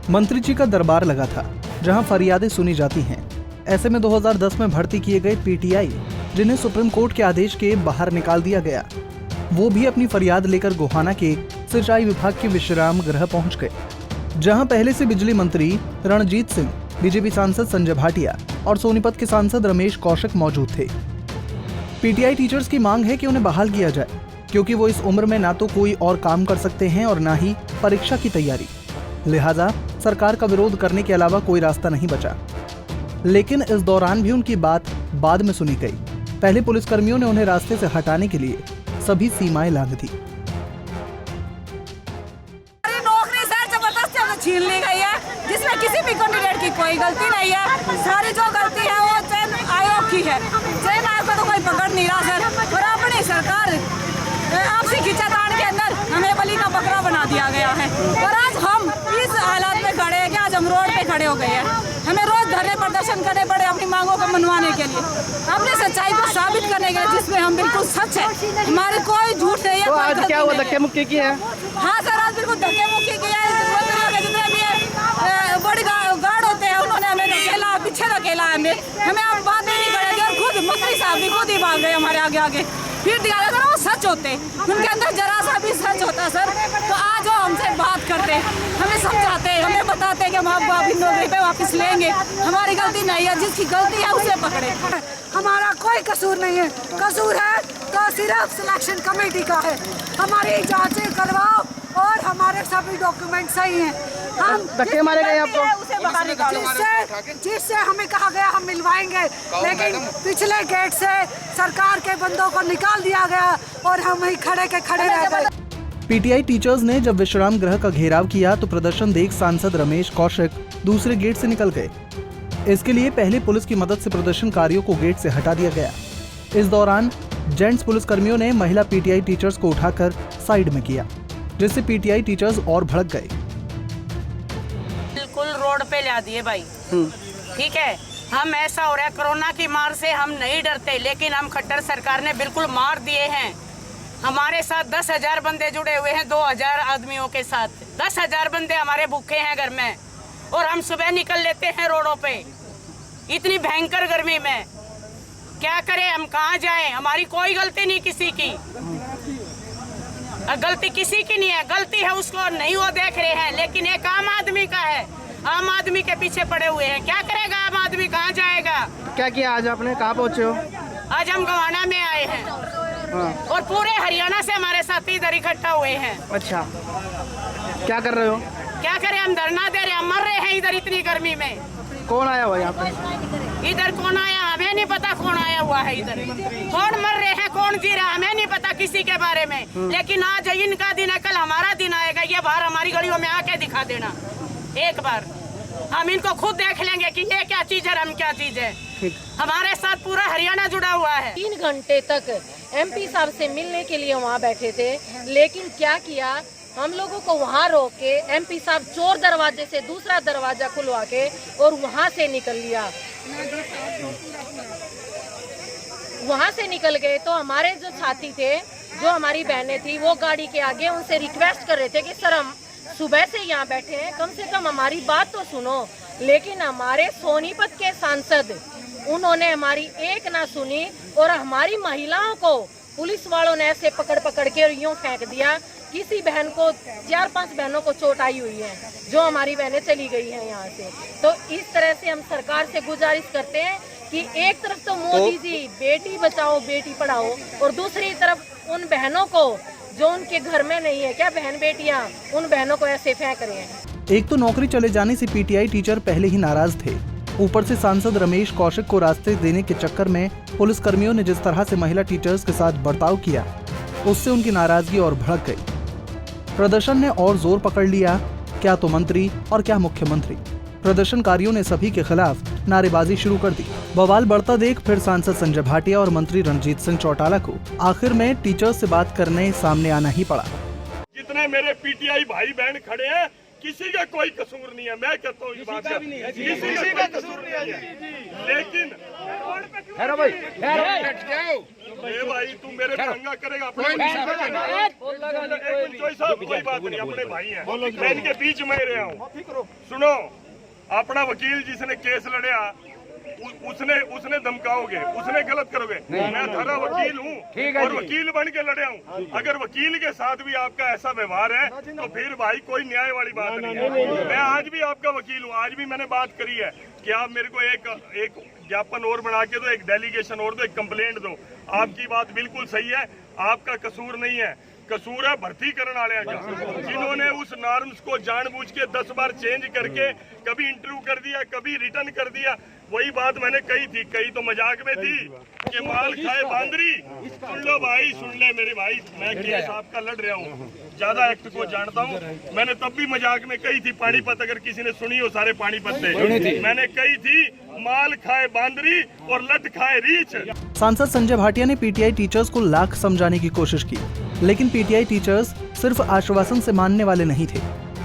मंत्री जी का दरबार लगा था, जहां फरियादें सुनी जाती हैं। ऐसे में 2010 में भर्ती किए गए पीटीआई, जिन्हें सुप्रीम कोर्ट के आदेश के बाहर निकाल दिया गया, वो भी अपनी फरियाद लेकर गोहाना के सिंचाई विभाग के विश्राम गृह पहुंच गए, जहां पहले से बिजली मंत्री रणजीत सिंह, बीजेपी सांसद संजय भाटिया और सोनीपत के सांसद रमेश कौशिक मौजूद थे। पीटीआई टीचर्स की मांग है कि उन्हें बहाल किया जाए, क्योंकि वो इस उम्र में ना तो कोई और काम कर सकते हैं और ना ही परीक्षा की तैयारी। लिहाजा सरकार का विरोध करने के अलावा कोई रास्ता नहीं बचा। लेकिन इस दौरान भी उनकी बात बाद में सुनी गई। पहले पुलिसकर्मियों ने उन्हें रास्ते से हटाने के लिए सभी सीमाएं लांघ दी। नौकरी सर जबरदस्ती हमें छीन ली गई है, जिसमें किसी भी कैंडिडेट की कोई गलती नहीं है। सारी जो गलती है वो चयन आयोग की है। चयन आयोग को तो कोई पकड़ नहीं रहा सर, और अपनी सरकार आपसी खींचातान के अंदर हमें बलि का बकरा बना दिया गया है। और आज हम इस हालात में खड़े हैं कि आज हम रोड पे खड़े हो गए हैं। हमें रोज धरने प्रदर्शन करने पड़े अपनी मांगों को मनवाने के लिए, अपनी सच्चाई को साबित करने के लिए, जिसमें हम बिल्कुल सच है, हमारे कोई झूठ नहीं है। तो आज क्या हुआ, धक्के मुक्की की है? हाँ सर, आज बिल्कुल धक्के मुक्की किया है। जितने भी बड़ी गार्ड होते हैं उन्होंने हमें धकेला, पीछे धकेला हमें आप बात नहीं करेंगे। और खुद मंत्री साहब भी खुद ही भाग गए हमारे आगे आगे। फिर दिया अगर वो सच होते, उनके अंदर जरा सा भी सच होता सर, तो आज वो हमसे बात करते, हमें समझाते, हमें बताते कि हम आपको नौकरी पे वापस लेंगे। हमारी गलती नहीं है, जिसकी गलती है उसे पकड़े। हमारा कोई कसूर नहीं है, कसूर है तो सिर्फ सिलेक्शन कमेटी का है। हमारी जांचें करवाओ और हमारे सभी डॉक्यूमेंट सही हैं। हम धक्के मारे गए आपको? जिससे हमें कहा गया हम मिलवाएंगे, लेकिन पिछले गेट से सरकार के बंदों को निकाल दिया गया और हम वहीं खड़े के खड़े रह गए। पीटीआई टीचर्स ने जब विश्राम गृह का घेराव किया तो प्रदर्शन देख सांसद रमेश कौशिक दूसरे गेट से निकल गए। इसके लिए पहले पुलिस की मदद से प्रदर्शनकारियों को गेट से हटा दिया गया। इस दौरान जेंट्स पुलिसकर्मियों ने महिला पीटीआई टीचर्स को उठाकर साइड में किया, जिससे पीटीआई टीचर्स और भड़क गए। बिल्कुल रोड पे ला दिए भाई। ठीक है, हम ऐसा हो रहा है, कोरोना की मार से हम नहीं डरते, लेकिन हम खट्टर सरकार ने बिल्कुल मार दिए हैं। हमारे साथ 10,000 बंदे जुड़े हुए हैं, 2,000 आदमियों के साथ 10,000 बंदे हमारे भूखे हैं घर में, और हम सुबह निकल लेते हैं रोडों पे इतनी भयंकर गर्मी में। क्या करें, हम कहाँ जाएं? हमारी कोई गलती नहीं किसी की, गलती किसी की नहीं है, गलती है उसको नहीं वो देख रहे हैं, लेकिन एक आम आदमी का है। आम आदमी के पीछे पड़े हुए हैं, क्या करेगा आम आदमी, कहाँ जाएगा? क्या किया आज आपने, कहाँ पहुँचे हो? आज हम गोहाना में आए हैं। हाँ। और पूरे हरियाणा से हमारे साथी इधर इकट्ठा हुए हैं। अच्छा, क्या कर रहे हो? क्या करें, हम धरना दे रहे हैं, हम मर रहे हैं इधर इतनी गर्मी में। कौन आया हुआ यहाँ पे? इधर कौन आया हमें नहीं पता, कौन आया हुआ है इधर, कौन मर रहे हैं, कौन जी रहा हमें नहीं पता किसी के बारे में। लेकिन आज इनका दिन है, कल हमारा दिन आएगा। ये बाहर हमारी गलियों में आके दिखा देना एक बार, हम इनको खुद देख लेंगे कि ये क्या चीज है, हम क्या चीज है। हमारे साथ पूरा हरियाणा जुड़ा हुआ है। 3 घंटे तक एमपी साहब से मिलने के लिए वहाँ बैठे थे, लेकिन क्या किया, हम लोगों को वहाँ रोक के एमपी साहब चोर दरवाजे से दूसरा दरवाजा खुलवा के और वहाँ से निकल लिया। वहाँ से निकल गए तो हमारे जो साथी थे, जो हमारी बहनें थी, वो गाड़ी के आगे उनसे रिक्वेस्ट कर रहे थे कि सर हम सुबह से यहाँ बैठे हैं, कम से कम हमारी बात तो सुनो। लेकिन हमारे सोनीपत के सांसद, उन्होंने हमारी एक ना सुनी और हमारी महिलाओं को पुलिस वालों ने ऐसे पकड़ पकड़ के यूं फेंक दिया। किसी बहन को 4-5 बहनों को चोट आई हुई है, जो हमारी बहनें चली गई हैं यहाँ से। तो इस तरह से हम सरकार से गुजारिश करते हैं कि एक तरफ तो मोदी जी बेटी बचाओ बेटी पढ़ाओ, और दूसरी तरफ उन बहनों को जो उनके घर में नहीं है, क्या बहन बेटियाँ, उन बहनों को ऐसे फेंक रहे हैं। एक तो नौकरी चले जाने से पीटीआई टीचर पहले ही नाराज थे, ऊपर से सांसद रमेश कौशिक को रास्ते देने के चक्कर में पुलिसकर्मियों ने जिस तरह से महिला टीचर्स के साथ बर्ताव किया, उससे उनकी नाराजगी और भड़क गई। प्रदर्शन ने और जोर पकड़ लिया, क्या तो मंत्री और क्या मुख्यमंत्री। प्रदर्शनकारियों ने सभी के खिलाफ नारेबाजी शुरू कर दी। बवाल बढ़ता देख फिर सांसद संजय भाटिया और मंत्री रणजीत सिंह चौटाला को आखिर में टीचर्स से बात करने सामने आना ही पड़ा। जितने मेरे पीटीआई भाई बहन खड़े हैं, किसी का कोई कसूर नहीं है, मैं कहता हूँ ये बात का किसी का कसूर नहीं है, लेकिन भाई तू मेरे पंगा करेगा अपने कोई बात नहीं, अपने भाई हैं, मैं इनके बीच में रहा हूँ। सुनो, अपना वकील जिसने केस लड़या उसने धमकाओगे, उसने गलत करोगे, मैं थारा वकील हूँ और वकील बन के लड़े हूँ। अगर वकील के साथ भी आपका ऐसा व्यवहार है तो फिर भाई कोई न्याय वाली बात नहीं है। मैं आज भी आपका वकील हूँ, आज भी मैंने बात करी है कि आप मेरे को एक ज्ञापन और बना के दो, एक डेलीगेशन और दो, एक कंप्लेंट दो। आपकी बात बिल्कुल सही है, आपका कसूर नहीं है, कसूर है भर्ती करने वाले का, जिन्होंने उस नॉर्म्स को जानबूझ के 10 बार चेंज करके कभी इंटरव्यू कर दिया, कभी रिटर्न कर दिया। वही बात मैंने कही थी, कही तो मजाक में थी कि माल खाए बांदरी। सुन लो भाई, सुन ले मेरे भाई, मैं केस आपका लड़ रहा हूँ, ज्यादा एक्ट को जानता हूँ। मैंने तब भी मजाक में कही थी, पानीपत अगर किसी ने सुनी हो सारे पानीपत से, मैंने कही थी माल खाए बांदरी और लट खाए रीछ। सांसद संजय भाटिया ने पीटीआई टीचर्स को लाख समझाने की कोशिश की, लेकिन पीटीआई टीचर्स सिर्फ आश्वासन से मानने वाले नहीं थे,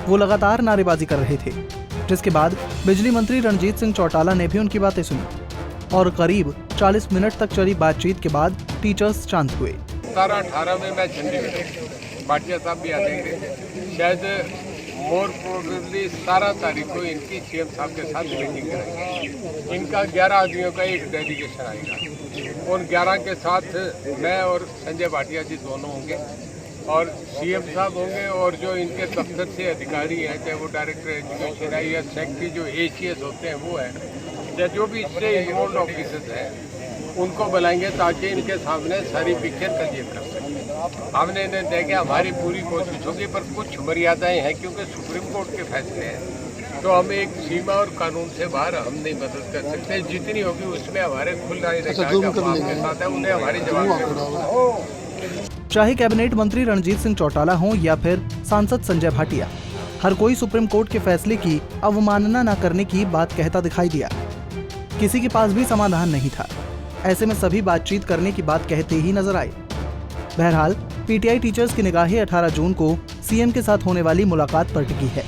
वो लगातार नारेबाजी कर रहे थे। जिसके बाद बिजली मंत्री रणजीत सिंह चौटाला ने भी उनकी बातें सुनी और करीब 40 मिनट तक चली बातचीत के बाद टीचर्स शांत हुए। 17-18 में मैं चंडीगढ़, भाटिया साहब भी आ जाएंगे, शायद मोर प्रोबेबली 17 तारीख को इनकी सीएम साहब के साथ मीटिंग कराएंगे। इनका 11 आदमियों का एक डेलीगेशन आएगा, उन 11 के साथ मैं और संजय भाटिया जी दोनों होंगे और सीएम साहब होंगे, और जो इनके दफ्तर से अधिकारी हैं, चाहे वो डायरेक्टर एजुकेशन है या सेक्रेटरी जो एसीएस होते हैं वो है, या जो भी इससे इन्वॉल्व ऑफिसर्स हैं, उनको बुलाएंगे ताकि इनके सामने सारी पिक्चर क्लियर कर सकें। हमने इन्हें देखा, हमारी पूरी कोशिश होगी, पर कुछ मर्यादाएं हैं क्योंकि सुप्रीम कोर्ट के फैसले हैं, तो हम एक सीमा और कानून से बाहर हम नहीं मदद कर सकते। जितनी होगी उसमें हमारे खुला आपके साथ है, उन्हें हमारी जवाब। चाहे कैबिनेट मंत्री रणजीत सिंह चौटाला हों या फिर सांसद संजय भाटिया, हर कोई सुप्रीम कोर्ट के फैसले की अवमानना न करने की बात कहता दिखाई दिया। किसी के पास भी समाधान नहीं था, ऐसे में सभी बातचीत करने की बात कहते ही नजर आए। बहरहाल पीटीआई टीचर्स की निगाहें 18 जून को सीएम के साथ होने वाली मुलाकात पर टिकी है।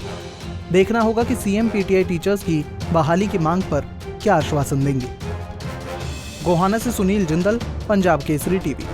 देखना होगा कि सीएम पीटीआई टीचर्स की बहाली की मांग पर क्या आश्वासन देंगे। गोहाना से सुनील जिंदल, पंजाब केसरी टीवी।